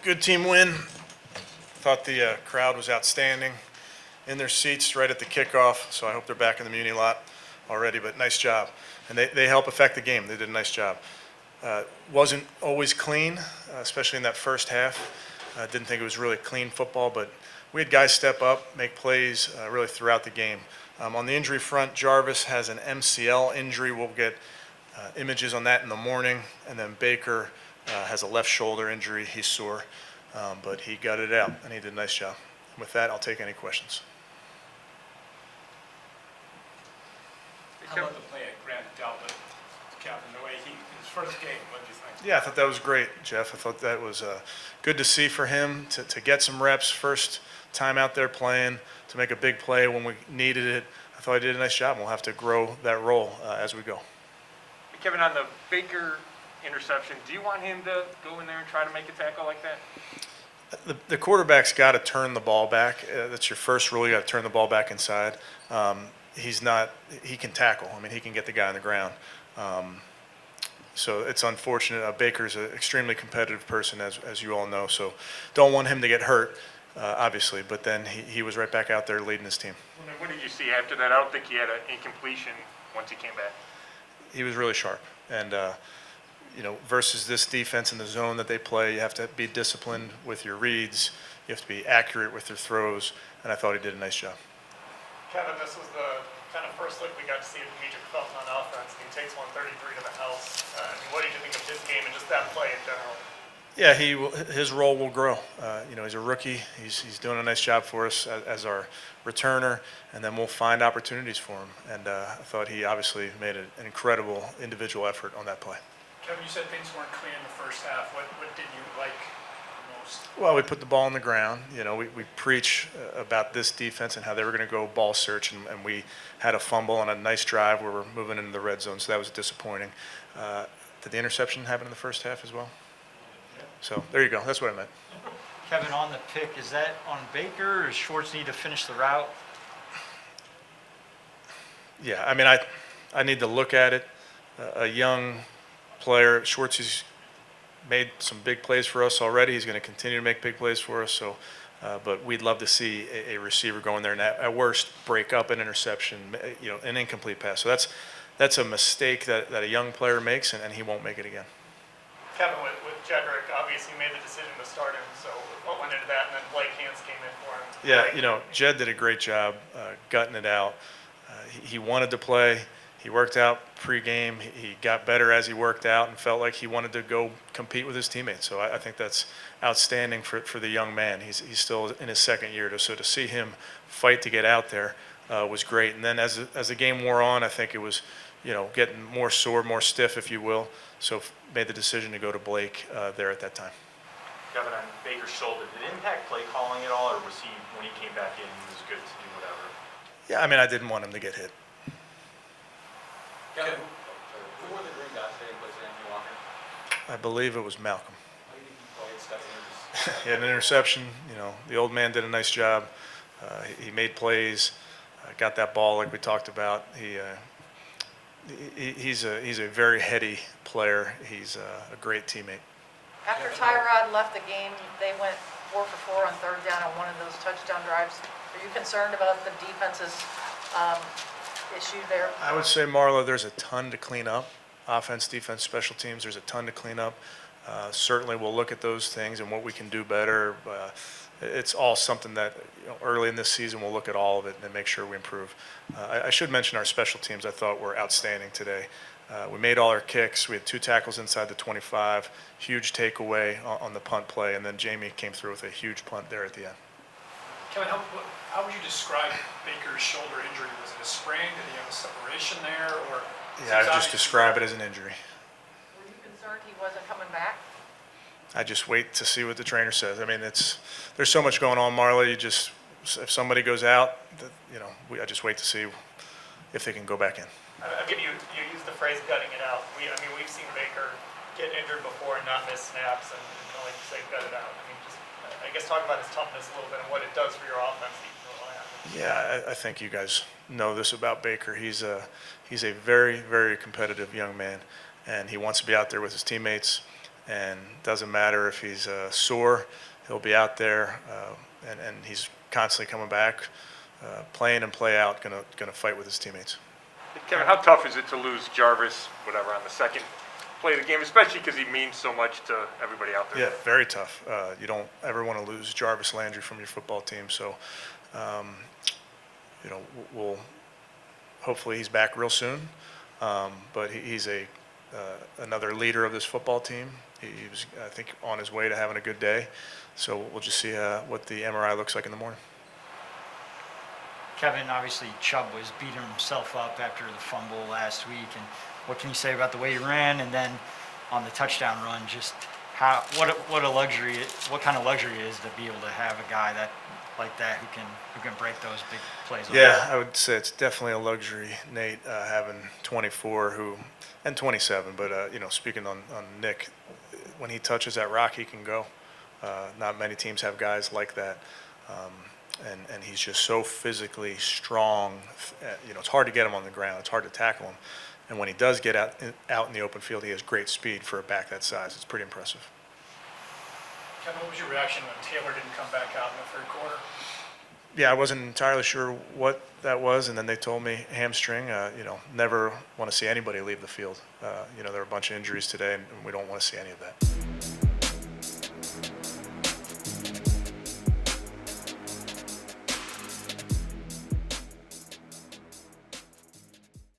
Good team win. Thought the crowd was outstanding in their seats right at the kickoff, so I hope they're back in the Muni lot already, but nice job. And they help affect the game. They did a nice job. Wasn't always clean, especially in that first half. Didn't think it was really clean football, but we had guys step up, make plays really throughout the game. On the injury front, Jarvis has an MCL injury. We'll get images on that in the morning. And then Baker has a left shoulder injury. He's sore, but he got it out, and he did a nice job. And with that, I'll take any questions. How about the play at Grant Delta, Kevin, the way his first game, what did you think? Yeah, I thought that was great, Jeff. I thought that was good to see for him to get some reps, first time out there playing, to make a big play when we needed it. I thought he did a nice job, and we'll have to grow that role as we go. Kevin, on the Baker interception, do you want him to go in there and try to make a tackle like that? The quarterback's got to turn the ball back. That's your first rule. You got to turn the ball back inside. He can tackle. I mean, he can get the guy on the ground. So it's unfortunate. Baker's an extremely competitive person, as you all know. So don't want him to get hurt, obviously. But then he was right back out there leading his team. What did you see after that? I don't think he had an incompletion once he came back. He was really sharp. And, versus this defense in the zone that they play, you have to be disciplined with your reads. You have to be accurate with your throws. And I thought he did a nice job. Kevin, this was the kind of first look we got to see of Demetric Felton on offense. He takes 133 to the house. What did you think of his game and just that play in general? Yeah, his role will grow. He's a rookie. He's doing a nice job for us as our returner, and then we'll find opportunities for him. And I thought he obviously made an incredible individual effort on that play. Kevin, you said things weren't clean in the first half. What did you like the most? Well, we put the ball on the ground. We preach about this defense and how they were going to go ball search, and we had a fumble on a nice drive where we're moving into the red zone, so that was disappointing. Did the interception happen in the first half as well? So there you go. That's what I meant. Kevin, on the pick, is that on Baker or does Schwartz need to finish the route? Yeah, I mean, I need to look at it. A young player, Schwartz has made some big plays for us already. He's going to continue to make big plays for us. So, but we'd love to see a receiver go in there and at worst break up an interception, an incomplete pass. So that's a mistake that a young player makes, and he won't make it again. Kevin, with Jedrick, obviously you made the decision to start him, so what went into that? And then Blake Hance came in for him. Yeah, Jed did a great job gutting it out. He wanted to play. He worked out pregame. He got better as he worked out and felt like he wanted to go compete with his teammates. So I think that's outstanding for the young man. He's still in his second year, so to see him fight to get out there was great. And then as the game wore on, I think it was getting more sore, more stiff, if you will. So made the decision to go to Blake there at that time. Kevin, on Baker's shoulder, did it impact play calling at all, or was he, when he came back in, he was good to do whatever? Yeah, I mean, I didn't want him to get hit. Kevin, who were the green dots hitting was Andrew Walker? I believe it was Malcolm. How do you think he played? He had an interception. The old man did a nice job. He made plays, got that ball like we talked about. He's a very heady player. He's a great teammate. After Tyrod left the game, they went 4 for 4 on third down on one of those touchdown drives. Are you concerned about the defense's issue there? I would say, Marla, there's a ton to clean up. Offense, defense, special teams, there's a ton to clean up. Certainly we'll look at those things and what we can do better. It's all something that early in this season we'll look at all of it and make sure we improve. I should mention our special teams I thought were outstanding today. We made all our kicks. We had 2 tackles inside the 25, huge takeaway on the punt play, and then Jamie came through with a huge punt there at the end. Kevin, how would you describe Baker's shoulder injury? Was it a sprain? Did he have a separation there? Or Yeah, I'd just describe it as an injury. Were you concerned he wasn't coming back? I just wait to see what the trainer says. I mean, there's so much going on, Marla. If somebody goes out, I just wait to see if they can go back in. I mean, you used the phrase gutting it out. We've seen Baker get injured before and not miss snaps, and like you say, gut it out. I guess talk about his toughness a little bit and what it does for your offense that you can rely on. Yeah, I think you guys know this about Baker. He's a very, very competitive young man, and he wants to be out there with his teammates. and doesn't matter if he's sore, he'll be out there, and he's constantly coming back, playing and play out, gonna fight with his teammates. Kevin, how tough is it to lose Jarvis, whatever, on the second play of the game, especially because he means so much to everybody out there? Yeah, very tough. You don't ever want to lose Jarvis Landry from your football team. So, we'll hopefully he's back real soon. But he's another leader of this football team. He was, I think, on his way to having a good day. So we'll just see what the MRI looks like in the morning. Kevin, obviously Chubb was beating himself up after the fumble last week, and what can you say about the way he ran, and then on the touchdown run, just what a luxury, what kind of luxury it is to be able to have a guy like that who can break those big plays. Yeah, I would say it's definitely a luxury, Nate, having 24 and 27. But speaking on Nick, when he touches that rock, he can go. Not many teams have guys like that. And he's just so physically strong. It's hard to get him on the ground. It's hard to tackle him. And when he does get out in the open field, he has great speed for a back that size. It's pretty impressive. Kevin, what was your reaction when Taylor didn't come back out in the third quarter? Yeah, I wasn't entirely sure what that was, and then they told me hamstring. Never want to see anybody leave the field. There are a bunch of injuries today, and we don't want to see any of that.